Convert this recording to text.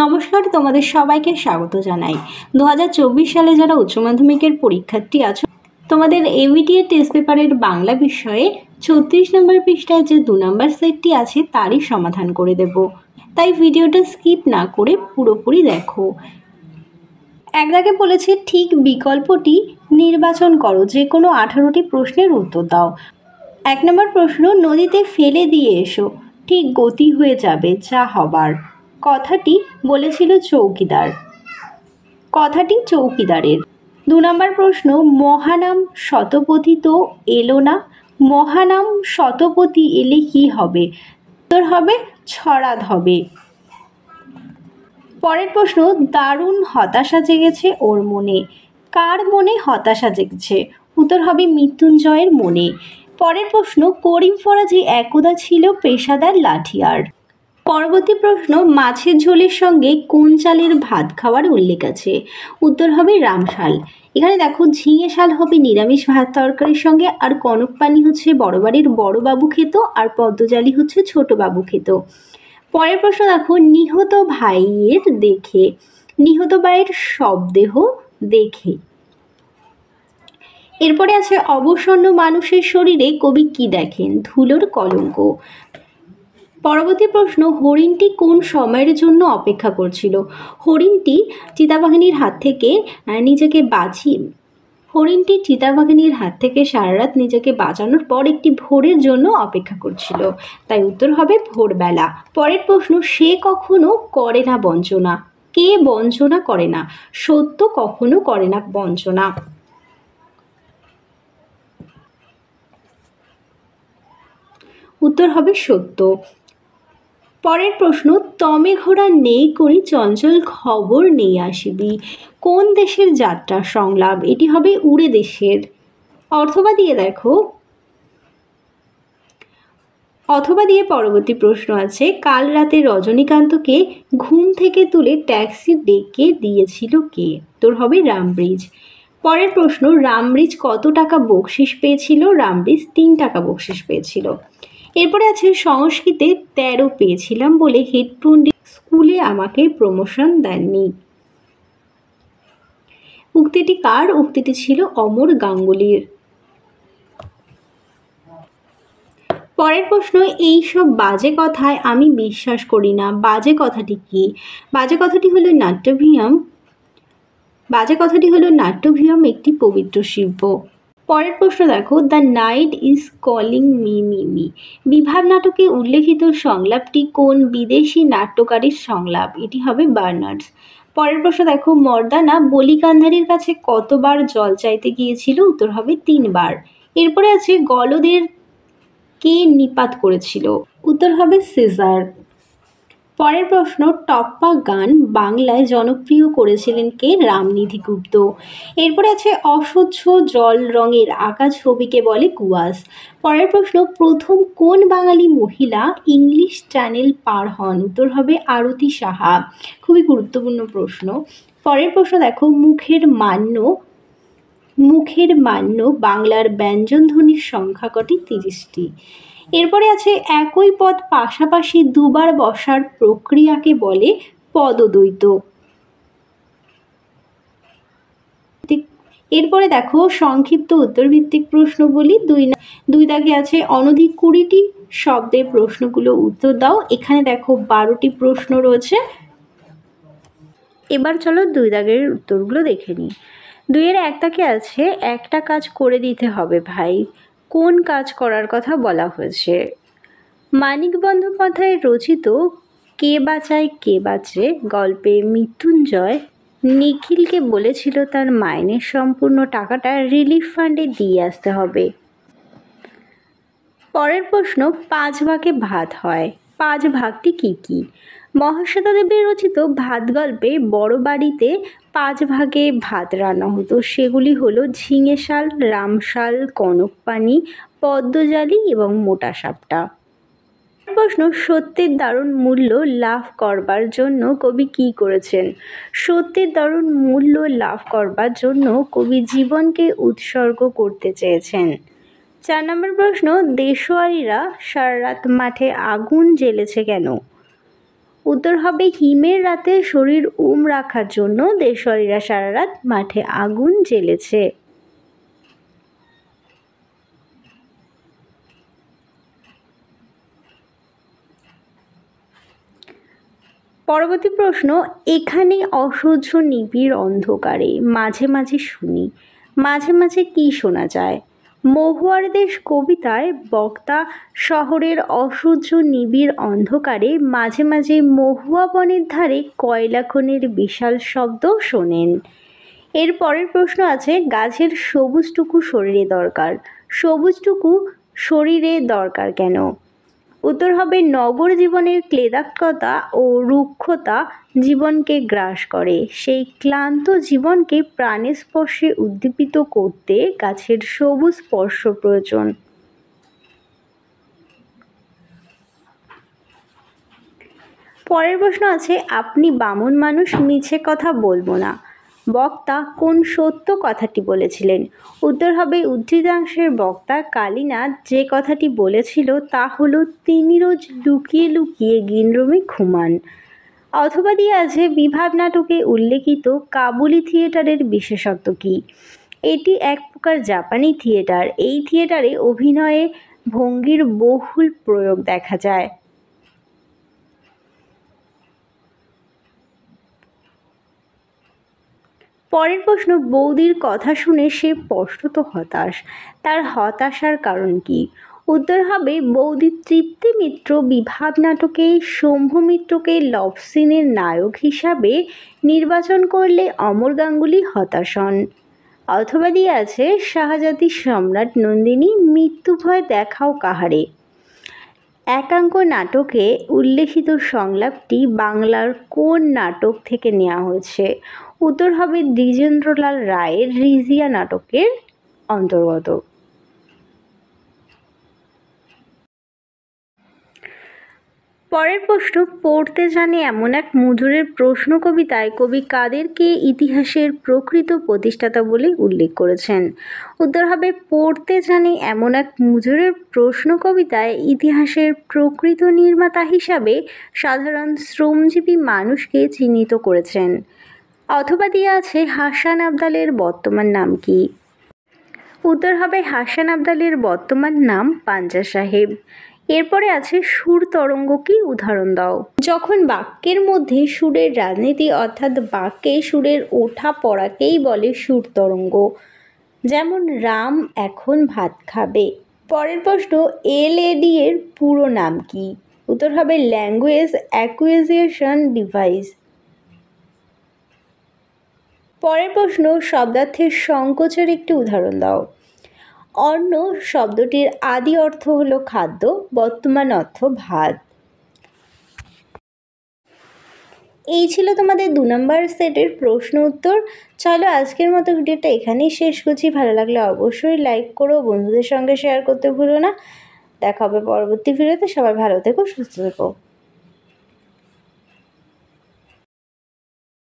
নমস্কার, তোমাদের সবাইকে স্বাগত জানাই। 2024 সালে যারা উচ্চ মাধ্যমিকের পরীক্ষার্থী আছো, তোমাদের এমইটিএ টেস্ট পেপারের বাংলা বিষয়ে 36 নম্বর পৃষ্ঠায় যে 2 নম্বর সেটটি আছে তারই সমাধান করে দেব। তাই ভিডিওটা স্কিপ না করে পুরোপুরি দেখো। এক দাগে বলেছে ঠিক বিকল্পটি নির্বাচন করো, যে কোনো 18টি প্রশ্নের উত্তর দাও। 1 নম্বর প্রশ্ন, নদীতে ফেলে দিয়ে এসো, ঠিক গতি হয়ে যাবে যা হবার। কথাটি বলেছিল চৌকিদার। কথাটি চৌকিদারের। 2 নম্বর প্রশ্ন, মহানাম শতপথী তো এলো না, মহানাম শতপথী এলে কি হবে? উত্তর হবে ছড়াদ হবে। পরের প্রশ্ন, দারুণ হতাশা জেগেছে ওর মনে, কার মনে হতাশা জেগেছে? উত্তর হবে মৃত্যুঞ্জয়ের মনে। পরের প্রশ্ন, করিম ফরাজি একদা ছিল পেশাদার লাঠিয়ার। পরবর্তী প্রশ্ন, মাছের ঝোলের সঙ্গে কোন চালের ভাত খাওয়ার উল্লেখ আছে? উত্তর হবে রামশাল। এখানে দেখো ঝিঙে শাল হবে নিরামিষ ভাত তরকারির সঙ্গে, আর কনক পানি হচ্ছে বড় বাড়ির বড় বাবু খেত, আর পদ্মজালি হচ্ছে ছোট বাবু খেত। পরের প্রশ্ন দেখো, নিহত ভাইয়ের দেখে, নিহত ভাইয়ের শবদেহ দেখে। এরপরে আছে অবসন্ন মানুষের শরীরে কবি কি দেখেন? ধুলোর কলঙ্ক। পরবর্তী প্রশ্ন, হরিণটি কোন সময়ের জন্য অপেক্ষা করছিল? হরিণটি চিতাবাঘিনীর হাত থেকে নিজেকে হরিণটি চিতাবাঘিনীর হাত থেকে সারা রাত নিজেকে বাঁচানোর পর একটি ভোরের জন্য অপেক্ষা করছিল, তাই উত্তর হবে ভোরবেলা। পরের প্রশ্ন, সে কখনো করে না বঞ্চনা, কে বঞ্চনা করে না? সত্য কখনো করে না বঞ্চনা। উত্তর হবে সত্য। পরের প্রশ্ন, তমে ঘোড়া নেই করি চঞ্চল খবর নেই আসিবি, কোন দেশের যাত্রা সংলাপ? এটি হবে উড়ে দেশের। অথবা দিয়ে দেখো, অথবা দিয়ে পরবর্তী প্রশ্ন আছে, কাল রাতে রজনীকান্তকে ঘুম থেকে তুলে ট্যাক্সি ডেকে দিয়েছিল কে? তোর হবে রামব্রিজ। পরের প্রশ্ন, রামব্রিজ কত টাকা বকশিস পেয়েছিল? রামব্রিজ 3 টাকা বকশিস পেয়েছিল। এরপরে আছে, সংস্কৃতে 13 পেয়েছিলাম বলে হেড পণ্ডিত স্কুলে আমাকে প্রমোশন দেননি। উক্তিটি কার? উক্তিটি ছিল অমর গাঙ্গুলির। পরের প্রশ্ন, এইসব বাজে কথায় আমি বিশ্বাস করি না, বাজে কথাটি কি? বাজে কথাটি হলো নাট্যভিয়াম। বাজে কথাটি হলো নাট্যভিয়াম একটি পবিত্র শিল্প। পরের প্রশ্ন দেখো, the night is calling me me me, Bibhab নাটকে উল্লেখিত সংলাপটি কোন বিদেশি নাট্যকারীর সংলাপ? এটি হবে বার্নার্ডস। পরের প্রশ্ন দেখো, মর্দানা বলি গান্ধারীর কাছে কতবার জল চাইতে গিয়েছিল? উত্তর হবে 3 বার। এরপরে আছে, গলদের কে নিপাত করেছিল? উত্তর হবে সিজার। পরের প্রশ্ন, টপ্পা গান বাংলায় জনপ্রিয় করেছিলেন কে? রামনিধি গুপ্ত। এরপরে আছে, অস্বচ্ছ জল রঙের আঁকা ছবিকে বলে কুয়াশ। পরের প্রশ্ন, প্রথম কোন বাঙালি মহিলা ইংলিশ চ্যানেল পার হন? উত্তর হবে আরতি সাহা। খুবই গুরুত্বপূর্ণ প্রশ্ন। পরের প্রশ্ন দেখো, মুখের মান্য বাংলার ব্যঞ্জনধ্বনির সংখ্যা কটি? 30টি। এরপরে আছে, একই পদ পাশাপাশি দুবার বসার প্রক্রিয়াকে বলে পদদ্বৈত। এরপরে দেখো, সংক্ষিপ্ত উত্তর ভিত্তিক প্রশ্ন বলি। 2 দাগে আছে, অনধিক 20টি শব্দের প্রশ্নগুলো উত্তর দাও। এখানে দেখো 12টি প্রশ্ন রয়েছে। এবার চলো 2 দাগের উত্তরগুলো দেখে নিই। 2 এর 1 দাগে আছে, একটা কাজ করে দিতে হবে ভাই, কোন কাজ করার কথা বলা হয়েছে? মানিক বন্দ্যোপাধ্যায় রচিত কে বাঁচায় কে বাঁচে গল্পে মৃত্যুঞ্জয় নিখিলকে বলেছিল তার মাইনের সম্পূর্ণ টাকাটা রিলিফ ফান্ডে দিয়ে আসতে হবে। পরের প্রশ্ন, 5 ভাগে ভাত হয়, 5 ভাগটি কি কি? মহাশ্বেতা দেবীর রচিত ভাত গল্পে বড় বাড়িতে 5 ভাগে ভাত রান্না হতো, সেগুলি হলো ঝিঙে শাল, রামশাল, কনক পানি, পদ্মজালি এবং মোটা সাপটা। প্রশ্ন, সত্যের দারুণ মূল্য লাভ করবার জন্য কবি কি করেছেন? সত্যের দারুণ মূল্য লাভ করবার জন্য কবি জীবনকে উৎসর্গ করতে চেয়েছেন। 4 নম্বর প্রশ্ন, দেশওয়ারিরা সারা রাত মাঠে আগুন জ্বেলেছে কেন? উত্তর হবে হিমের রাতে শরীর রাখার জন্য দেশওয়ালিরা সারা রাত মাঠে আগুন জ্বেলেছে। পরবর্তী প্রশ্ন, এখানে অসহ্য নিবিড় অন্ধকারে মাঝে মাঝে শুনি, মাঝে মাঝে কি শোনা যায়? মহুয়ার দেশ কবিতায় বক্তা শহরের অসহ্য নিবিড় অন্ধকারে মাঝে মাঝে মহুয়া বনের ধারে কয়লা খনির বিশাল শব্দ শোনেন। এর পরের প্রশ্ন আছে, গাছের সবুজটুকু শরীরে দরকার, সবুজটুকু শরীরে দরকার কেন? উত্তর হবে নগর জীবনের ক্লেদাক্ততা ও রুক্ষতা জীবনকে গ্রাস করে, সেই ক্লান্ত জীবনকে প্রাণের স্পর্শে উদ্দীপিত করতে গাছের সবুজ স্পর্শ প্রয়োজন। পরের প্রশ্ন আছে, আপনি বামুন মানুষ, মিছে কথা বলবো না, বক্তা কোন সত্য কথাটি বলেছিলেন? উত্তর হবে উদ্ধৃতাংশের বক্তা কালীনাথ যে কথাটি বলেছিল তা হলো তিনি রোজ লুকিয়ে লুকিয়ে গ্রিনরুমে ঘুমান। অথবা দিয়ে আছে, বিভাব নাটকে উল্লেখিত কাবুলি থিয়েটারের বিশেষত্ব কী? এটি এক প্রকার জাপানি থিয়েটার, এই থিয়েটারে অভিনয়ে ভঙ্গির বহুল প্রয়োগ দেখা যায়। পরের প্রশ্ন, বৌদির কথা শুনে সে স্পষ্টত হতাশ, তার হতাশার কারণ কি? উত্তর হবে বৌদি তৃপ্তি মিত্র বিভাব নাটকে শম্ভু মিত্রকে লভ সিনের নায়ক হিসাবে নির্বাচন করলে অমর গাঙ্গুলি হতাশ হন। অথবা দিয়ে আছে, শাহজাদি সম্রাট নন্দিনী মৃত্যু ভয় দেখাও কাহারে। একাঙ্ক নাটকে উল্লেখিত সংলাপটি বাংলার কোন নাটক থেকে নেওয়া হয়েছে? উত্তর হবে দ্বিজেন্দ্রলাল রায়ের রিজিয়া নাটকের অন্তর্গত। পরের প্রশ্ন, পড়তে জানে এমন এক মুজুরের প্রশ্ন কবিতায় কবি কাদেরকে ইতিহাসের প্রকৃত প্রতিষ্ঠাতা বলে উল্লেখ করেছেন? উত্তর হবে পড়তে জানে এমন এক মুজুরের প্রশ্ন কবিতায় ইতিহাসের প্রকৃত নির্মাতা হিসাবে সাধারণ শ্রমজীবী মানুষকে চিহ্নিত করেছেন। অথবা দিয়ে আছে, হাসান আবদালের বর্তমান নাম কি? উত্তর হবে হাসান আবদালের বর্তমান নাম পাঞ্জা সাহেব। এরপরে আছে, সুর তরঙ্গ কি, উদাহরণ দাও। যখন বাক্যের মধ্যে সুরের রাজনীতি অর্থাৎ বাক্যে সুরের ওঠা পড়াকেই বলে সুর তরঙ্গ, যেমন রাম এখন ভাত খাবে। পরের প্রশ্ন, এলএডি এর পুরো নাম কি? উত্তর হবে ল্যাঙ্গুয়েজ অ্যাকুইজিশন ডিভাইস। পরের প্রশ্ন, শব্দার্থের সংকোচের একটি উদাহরণ দাও। অন্ন শব্দটির আদি অর্থ হলো খাদ্য, বর্তমান অর্থ ভাত। এই ছিল তোমাদের 2 নম্বর সেটের প্রশ্ন উত্তর। চলো আজকের মতো ভিডিওটা এখানেই শেষ করছি। ভালো লাগলে অবশ্যই লাইক করো, বন্ধুদের সঙ্গে শেয়ার করতে ভুলো না। দেখা হবে পরবর্তী ভিডিওতে। সবাই ভালো থেকো, সুস্থ থেকো।